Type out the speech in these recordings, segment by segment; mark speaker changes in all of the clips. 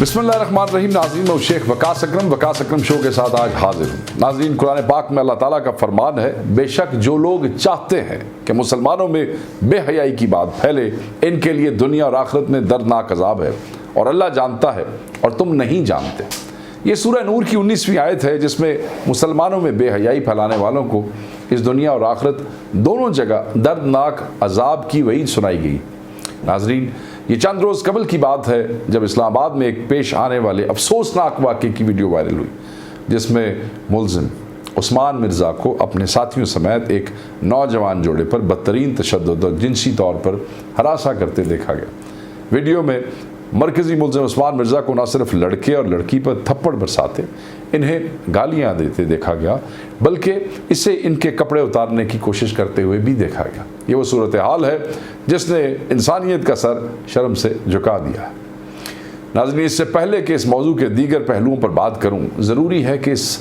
Speaker 1: بسم اللہ الرحمن الرحیم. ناظرین میں شیخ وقاص اکرم شو کے ساتھ آج حاضر ہوں. ناظرین قرآن پاک میں اللہ تعالیٰ کا فرمان ہے، بے شک جو لوگ چاہتے ہیں کہ مسلمانوں میں بے حیائی کی بات پھیلے ان کے لیے دنیا اور آخرت میں دردناک عذاب ہے اور اللہ جانتا ہے اور تم نہیں جانتے. یہ سورہ نور کی 19ویں آیت ہے جس میں مسلمانوں میں بے حیائی پھیلانے والوں کو اس دنیا اور آخرت دونوں جگہ دردناک عذاب کی وعید سنائی گئی. ناظرین یہ چند روز قبل کی بات ہے جب اسلام آباد میں ایک پیش آنے والے افسوسناک واقعے کی ویڈیو وائرل ہوئی جس میں ملزم عثمان مرزا کو اپنے ساتھیوں سمیت ایک نوجوان جوڑے پر بدترین تشدد اور جنسی طور پر ہراساں کرتے دیکھا گیا. ویڈیو میں مرکزی ملزم عثمان مرزا کو نہ صرف لڑکے اور لڑکی پر تھپڑ برساتے انہیں گالیاں دیتے دیکھا گیا بلکہ اسے ان کے کپڑے اتارنے کی کوشش کرتے ہوئے بھی دیکھا گیا. یہ وہ صورتحال ہے جس نے انسانیت کا سر شرم سے جھکا دیا ہے. ناظرین اس سے پہلے کہ اس موضوع کے دیگر پہلوؤں پر بات کروں ضروری ہے کہ اس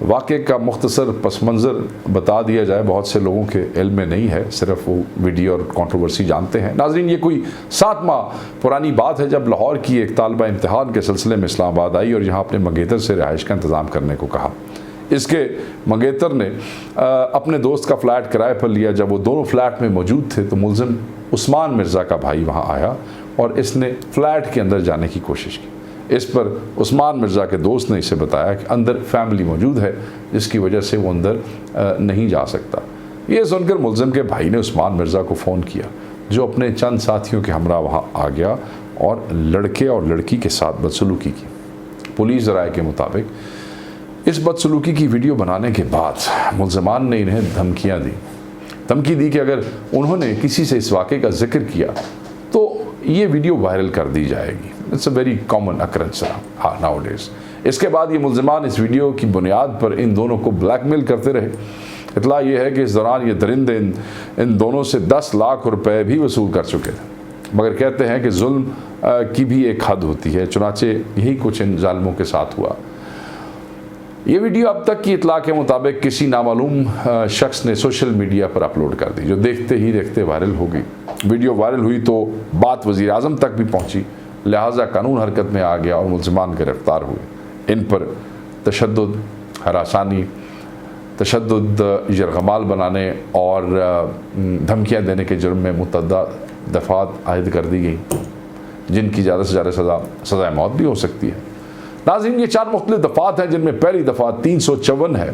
Speaker 1: واقعے کا مختصر پس منظر بتا دیا جائے. بہت سے لوگوں کے علم میں نہیں ہے، صرف وہ ویڈیو اور کنٹروورسی جانتے ہیں. ناظرین یہ کوئی 7 ماہ پرانی بات ہے جب لاہور کی ایک طالبہ امتحان کے سلسلے میں اسلام آباد آئی اور یہاں اپنے منگیتر سے رہائش کا انتظام کرنے کو کہا. اس کے منگیتر نے اپنے دوست کا فلیٹ کرائے پر لیا. جب وہ دونوں فلیٹ میں موجود تھے تو ملزم عثمان مرزا کا بھائی وہاں آیا اور اس نے فلیٹ کے اندر جانے کی کوشش کی. اس پر عثمان مرزا کے دوست نے اسے بتایا کہ اندر فیملی موجود ہے جس کی وجہ سے وہ اندر نہیں جا سکتا. یہ سن کر ملزم کے بھائی نے عثمان مرزا کو فون کیا جو اپنے چند ساتھیوں کے ہمراہ وہاں آ گیا اور لڑکے اور لڑکی کے ساتھ بدسلوکی کی. پولیس ذرائع کے مطابق اس بدسلوکی کی ویڈیو بنانے کے بعد ملزمان نے انہیں دھمکی دی کہ اگر انہوں نے کسی سے اس واقعے کا ذکر کیا تو یہ ویڈیو وائرل کر دی جائے گی. It's a very common occurrence nowadays. اس کے بعد یہ ملزمان اس ویڈیو کی بنیاد پر ان دونوں کو بلیک میل کرتے رہے. اطلاع یہ ہے کہ اس دوران یہ درندے ان دونوں سے 10 لاکھ روپے بھی وصول کر چکے تھے، مگر کہتے ہیں کہ ظلم کی بھی ایک حد ہوتی ہے. چنانچہ یہی کچھ ان ظالموں کے ساتھ ہوا. یہ ویڈیو اب تک کی اطلاع کے مطابق کسی نامعلوم شخص نے سوشل میڈیا پر اپلوڈ کر دی جو دیکھتے ہی دیکھتے وائرل ہو گئی. ویڈیو وائرل ہوئی تو بات وزیر اعظم تک بھی پہنچی، لہٰذا قانون حرکت میں آ گیا اور ملزمان گرفتار ہوئے. ان پر تشدد، ہراسانی، تشدد، یرغمال بنانے اور دھمکیاں دینے کے جرم میں متعدد دفعات عائد کر دی گئی جن کی زیادہ سے زیادہ سزائے موت بھی ہو سکتی ہے. ناظرین یہ 4 مختلف دفعات ہیں جن میں پہلی دفعہ 354 ہے.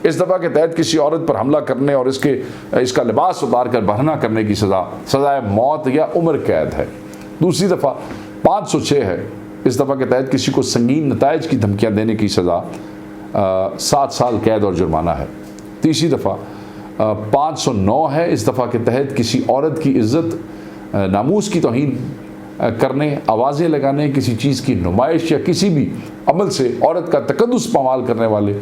Speaker 1: اس دفعہ کے تحت کسی عورت پر حملہ کرنے اور اس کا لباس اتار کر برہنہ کرنے کی سزائے موت یا عمر قید ہے. دوسری دفعہ 506 ہے. اس دفعہ کے تحت کسی کو سنگین نتائج کی دھمکیاں دینے کی سزا 7 سال قید اور جرمانہ ہے. تیسری دفعہ 509 ہے. اس دفعہ کے تحت کسی عورت کی عزت ناموس کی توہین کرنے، آوازیں لگانے، کسی چیز کی نمائش یا کسی بھی عمل سے عورت کا تقدس پامال کرنے والے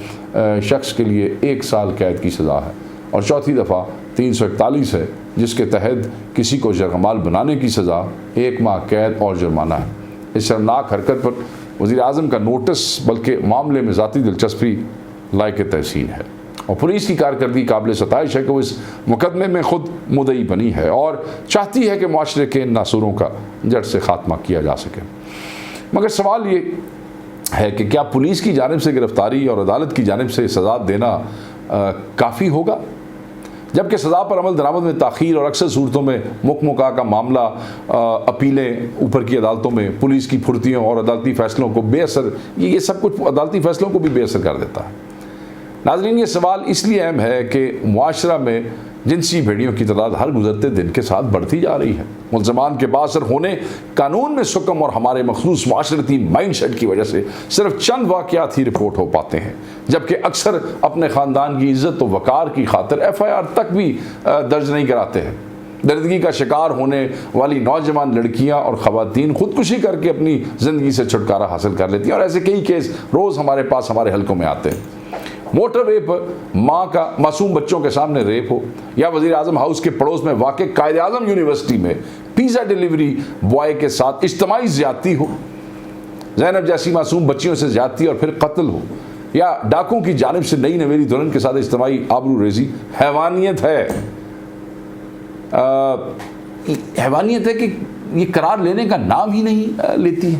Speaker 1: شخص کے لیے 1 سال قید کی سزا ہے. اور چوتھی دفعہ 341 ہے جس کے تحت کسی کو یرغمال بنانے کی سزا 1 ماہ قید اور جرمانہ ہے. اس شرمناک حرکت پر وزیر اعظم کا نوٹس بلکہ معاملے میں ذاتی دلچسپی لائق تحسین ہے اور پولیس کی کارکردگی قابل ستائش ہے کہ وہ اس مقدمے میں خود مدعی بنی ہے اور چاہتی ہے کہ معاشرے کے ان ناصوروں کا جڑ سے خاتمہ کیا جا سکے. مگر سوال یہ ہے کہ کیا پولیس کی جانب سے گرفتاری اور عدالت کی جانب سے سزا دینا کافی ہوگا؟ جبکہ سزا پر عمل درآمد میں تاخیر اور اکثر صورتوں میں مکمکا کا معاملہ، اپیلیں اوپر کی عدالتوں میں، پولیس کی پھرتیوں اور عدالتی فیصلوں کو بے اثر، یہ سب کچھ عدالتی فیصلوں کو بھی بے اثر کر دیتا ہے. ناظرین یہ سوال اس لیے اہم ہے کہ معاشرہ میں جنسی بھیڑیوں کی تعداد ہر گزرتے دن کے ساتھ بڑھتی جا رہی ہے. ملزمان کے بااثر ہونے، قانون میں سکم اور ہمارے مخصوص معاشرتی مائنڈ سیٹ کی وجہ سے صرف چند واقعات ہی رپورٹ ہو پاتے ہیں، جبکہ اکثر اپنے خاندان کی عزت و وقار کی خاطر FIR تک بھی درج نہیں کراتے ہیں. دردگی کا شکار ہونے والی نوجوان لڑکیاں اور خواتین خودکشی کر کے اپنی زندگی سے چھٹکارا حاصل کر لیتی ہیں اور ایسے کئی کیس روز ہمارے پاس ہمارے حلقوں میں آتے ہیں. موٹر وے پر ماں کا معصوم بچوں کے سامنے ریپ ہو، یا وزیر اعظم ہاؤس کے پڑوس میں واقع قائد اعظم یونیورسٹی میں پیزا ڈیلیوری بوائے کے ساتھ اجتماعی زیادتی ہو، زینب جیسی معصوم بچیوں سے زیادتی اور پھر قتل ہو، یا ڈاکوں کی جانب سے نئی نویلی دلہن کے ساتھ اجتماعی آبرو ریزی. حیوانیت ہے. حیوانیت ہے کہ یہ قرار لینے کا نام ہی نہیں لیتی ہے.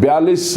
Speaker 1: 42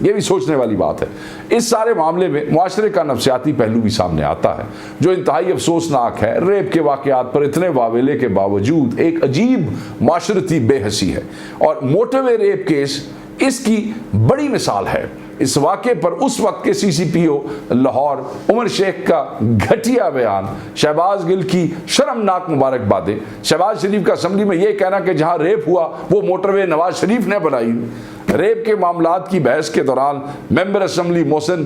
Speaker 1: یہ بھی سوچنے والی بات ہے۔ اس سارے معاملے میں معاشرے کا نفسیاتی پہلو بھی سامنے آتا ہے جو انتہائی افسوسناک ہے۔ ریپ کے واقعات پر اتنے واویلے کے باوجود ایک عجیب معاشرتی بے حسی ہے، اور موٹروے ریپ کیس اس کی بڑی مثال ہے۔ اس واقعے پر اس وقت کے سی سی پی او لاہور عمر شیخ کا گھٹیا بیان، شہباز گل کی شرمناک مبارکبادیں، شہباز شریف کا اسمبلی میں یہ کہنا کہ جہاں ریپ ہوا وہ موٹروے نواز شریف نے بنائی، ریپ کے معاملات کی بحث کے دوران ممبر اسمبلی محسن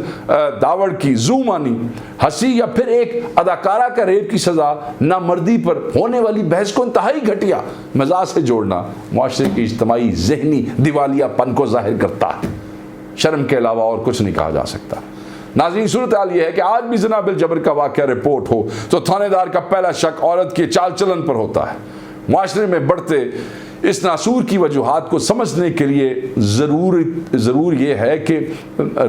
Speaker 1: داوڑ کی زومانی ہنسی، یا پھر ایک اداکارہ کا ریپ کی سزا نامردی پر ہونے والی بحث کو انتہائی گھٹیا مزاج سے جوڑنا معاشرے کی اجتماعی ذہنی دیوالیہ پن کو ظاہر کرتا ہے۔ شرم کے علاوہ اور کچھ نہیں کہا جا سکتا۔ ناظرین، صورتحال یہ ہے کہ آج بھی زنا بالجبر کا واقعہ رپورٹ ہو تو تھانے دار کا پہلا شک عورت کے چال چلن پر ہوتا ہے۔ معاشرے میں بڑھتے اس ناسور کی وجوہات کو سمجھنے کے لیے ضرور یہ ہے کہ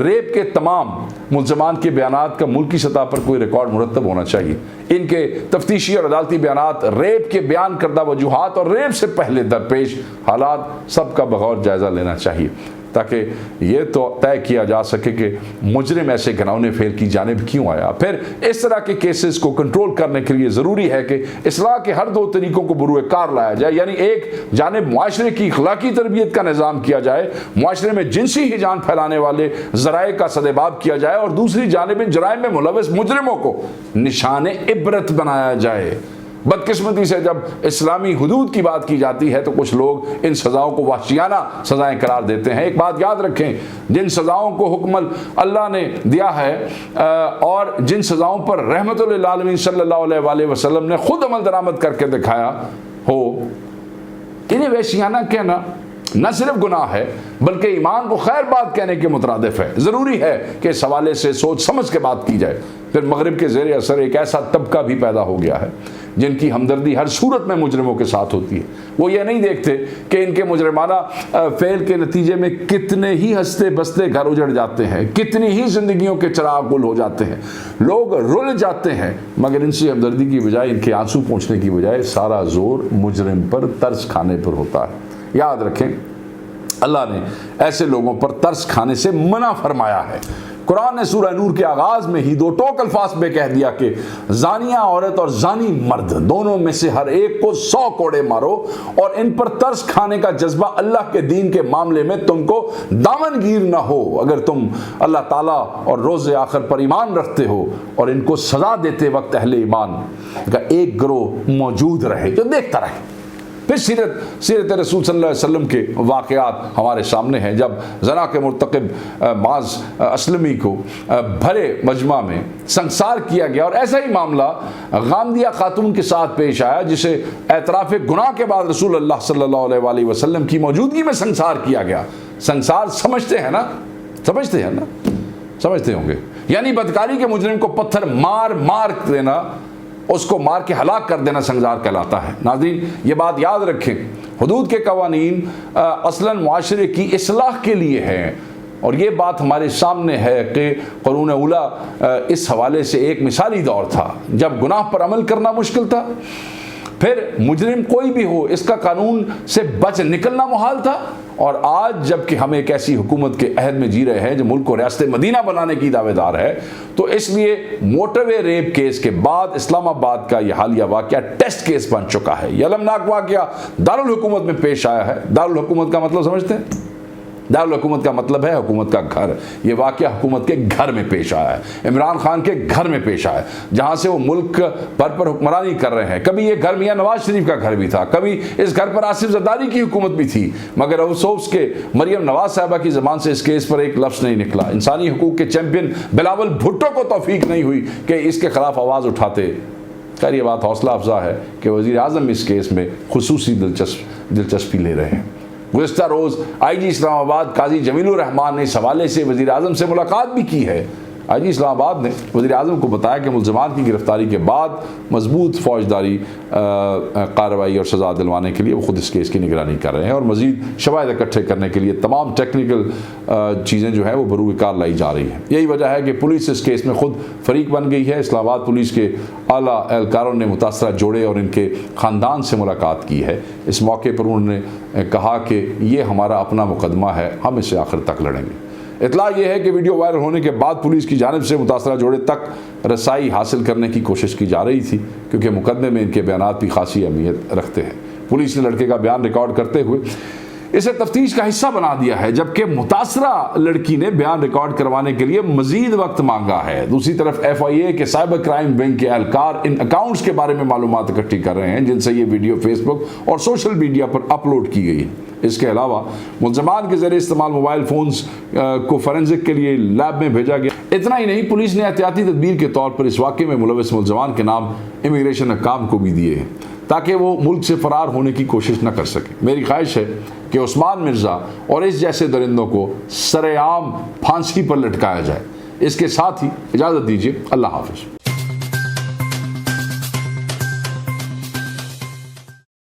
Speaker 1: ریپ کے تمام ملزمان کے بیانات کا ملکی سطح پر کوئی ریکارڈ مرتب ہونا چاہیے۔ ان کے تفتیشی اور عدالتی بیانات، ریپ کے بیان کردہ وجوہات اور ریپ سے پہلے درپیش حالات سب کا بغور جائزہ لینا چاہیے، تاکہ یہ تو طے کیا جا سکے کہ مجرم ایسے گھناؤنے فعل کی جانب کیوں آیا۔ پھر اس طرح کے کیسز کو کنٹرول کرنے کے لیے ضروری ہے کہ اصلاح کے ہر دو طریقوں کو بروئے کار لایا جائے، یعنی ایک جانب معاشرے کی اخلاقی تربیت کا نظام کیا جائے، معاشرے میں جنسی ہیجان پھیلانے والے ذرائع کا سدباب کیا جائے، اور دوسری جانب جرائم میں ملوث مجرموں کو نشان عبرت بنایا جائے۔ بدقسمتی سے جب اسلامی حدود کی بات کی جاتی ہے تو کچھ لوگ ان سزاؤں کو وحشیانہ سزائیں قرار دیتے ہیں۔ ایک بات یاد رکھیں، جن سزاؤں کو حکم اللہ نے دیا ہے اور جن سزاؤں پر رحمت للعالمین صلی اللہ علیہ وآلہ وسلم نے خود عمل درآمد کر کے دکھایا ہو، انہیں وحشیانہ کہنا نہ صرف گناہ ہے بلکہ ایمان کو خیر بات کہنے کے مترادف ہے۔ ضروری ہے کہ اس حوالے سے سوچ سمجھ کے بات کی جائے۔ پھر مغرب کے زیر اثر ایک ایسا طبقہ بھی پیدا ہو گیا ہے جن کی ہمدردی ہر صورت میں مجرموں کے ساتھ ہوتی ہے۔ وہ یہ نہیں دیکھتے کہ ان کے مجرمانہ فعل کے نتیجے میں کتنے ہی ہنستے بستے گھر اجڑ جاتے ہیں، کتنی ہی زندگیوں کے چراغ گل ہو جاتے ہیں، لوگ رل جاتے ہیں، مگر ان سے ہمدردی کی بجائے، ان کے آنسو پوچھنے کی بجائے سارا زور مجرم پر، ترس کھانے پر ہوتا ہے۔ یاد رکھیں، اللہ نے ایسے لوگوں پر ترس کھانے سے منع فرمایا ہے۔ قرآن نے سورہ نور کے آغاز میں ہی دو ٹوک الفاظ میں کہہ دیا کہ زانیہ عورت اور زانی مرد دونوں میں سے ہر ایک کو 100 کوڑے مارو، اور ان پر ترس کھانے کا جذبہ اللہ کے دین کے معاملے میں تم کو دامن گیر نہ ہو اگر تم اللہ تعالیٰ اور روز آخر پر ایمان رکھتے ہو، اور ان کو سزا دیتے وقت اہل ایمان کا ایک گروہ موجود رہے جو دیکھتا رہے۔ پھر سیرت رسول صلی اللہ علیہ وسلم کے واقعات ہمارے سامنے ہیں، جب زنا کے مرتکب معاذ اسلمی کو بھرے مجمع میں سنسار کیا گیا، اور ایسا ہی معاملہ غامدیہ خاتون کے ساتھ پیش آیا جسے اعتراف گناہ کے بعد رسول اللہ صلی اللہ علیہ وآلہ وسلم کی موجودگی میں سنسار کیا گیا۔ سنسار سمجھتے ہیں نا؟ سمجھتے ہوں گے، یعنی بدکاری کے مجرم کو پتھر مار دینا، اس کو مار کے ہلاک کر دینا سنسار کہلاتا ہے۔ ناظرین، یہ بات یاد رکھیں، حدود کے قوانین اصلاً معاشرے کی اصلاح کے لیے ہیں، اور یہ بات ہمارے سامنے ہے کہ قرون اولیٰ اس حوالے سے ایک مثالی دور تھا جب گناہ پر عمل کرنا مشکل تھا، پھر مجرم کوئی بھی ہو اس کا قانون سے بچ نکلنا محال تھا، اور آج جب کہ ہم ایک ایسی حکومت کے عہد میں جی رہے ہیں جو ملک کو ریاست مدینہ بنانے کی دعوے دار ہے، تو اس لیے موٹروے ریپ کیس کے بعد اسلام آباد کا یہ حالیہ واقعہ ٹیسٹ کیس بن چکا ہے۔ یہ المناک واقعہ دارالحکومت میں پیش آیا ہے۔ دارالحکومت کا مطلب سمجھتے ہیں؟ دارالحکومت کا مطلب ہے حکومت کا گھر۔ یہ واقعہ حکومت کے گھر میں پیش آیا ہے، عمران خان کے گھر میں پیش آیا ہے، جہاں سے وہ ملک پر حکمرانی کر رہے ہیں۔ کبھی یہ گھر میاں نواز شریف کا گھر بھی تھا، کبھی اس گھر پر آصف زرداری کی حکومت بھی تھی، مگر افسوس کہ مریم نواز صاحبہ کی زبان سے اس کیس پر ایک لفظ نہیں نکلا۔ انسانی حقوق کے چیمپئن بلاول بھٹو کو توفیق نہیں ہوئی کہ اس کے خلاف آواز اٹھاتے۔ خیر، یہ بات حوصلہ افزا ہے کہ وزیر اعظم اس کیس میں خصوصی دلچسپی لے رہے ہیں۔ گزشتہ روز آئی جی اسلام آباد قاضی جمیل الرحمان نے اس حوالے سے وزیر اعظم سے ملاقات بھی کی ہے۔ آئی جی اسلام آباد نے وزیر اعظم کو بتایا کہ ملزمان کی گرفتاری کے بعد مضبوط فوجداری کارروائی اور سزا دلوانے کے لیے وہ خود اس کیس کی نگرانی کر رہے ہیں، اور مزید شواہد اکٹھے کرنے کے لیے تمام ٹیکنیکل چیزیں جو ہیں وہ بروئے کار لائی جا رہی ہیں۔ یہی وجہ ہے کہ پولیس اس کیس میں خود فریق بن گئی ہے۔ اسلام آباد پولیس کے اعلیٰ اہلکاروں نے متاثرہ جوڑے اور ان کے خاندان سے ملاقات کی ہے۔ اس موقع پر انہوں نے کہا کہ یہ ہمارا اپنا مقدمہ ہے، ہم اسے آخر تک لڑیں گے۔ اطلاع یہ ہے کہ ویڈیو وائرل ہونے کے بعد پولیس کی جانب سے متاثرہ جوڑے تک رسائی حاصل کرنے کی کوشش کی جا رہی تھی، کیونکہ مقدمے میں ان کے بیانات بھی خاصی اہمیت رکھتے ہیں۔ پولیس نے لڑکے کا بیان ریکارڈ کرتے ہوئے اسے تفتیش کا حصہ بنا دیا ہے، جبکہ متاثرہ لڑکی نے بیان ریکارڈ کروانے کے لیے مزید وقت مانگا ہے۔ دوسری طرف FIA کے سائبر کرائم ونگ کے اہلکار ان اکاؤنٹس کے بارے میں معلومات اکٹھی کر رہے ہیں جن سے یہ ویڈیو فیس بک اور سوشل میڈیا پر اپلوڈ کی گئی ہے۔ اس کے علاوہ ملزمان کے ذریعے استعمال موبائل فونز کو فورینزک کے لیے لیب میں بھیجا گیا۔ اتنا ہی نہیں، پولیس نے احتیاطی تدبیر کے طور پر اس واقعے میں ملوث ملزمان کے نام امیگریشن حکام کو بھی دیے ہیں تاکہ وہ ملک سے فرار ہونے کی کوشش نہ کر سکے۔ میری خواہش ہے کہ عثمان مرزا اور اس جیسے درندوں کو سرعام پھانسی پر لٹکایا جائے۔ اس کے ساتھ ہی اجازت دیجیے، اللہ حافظ۔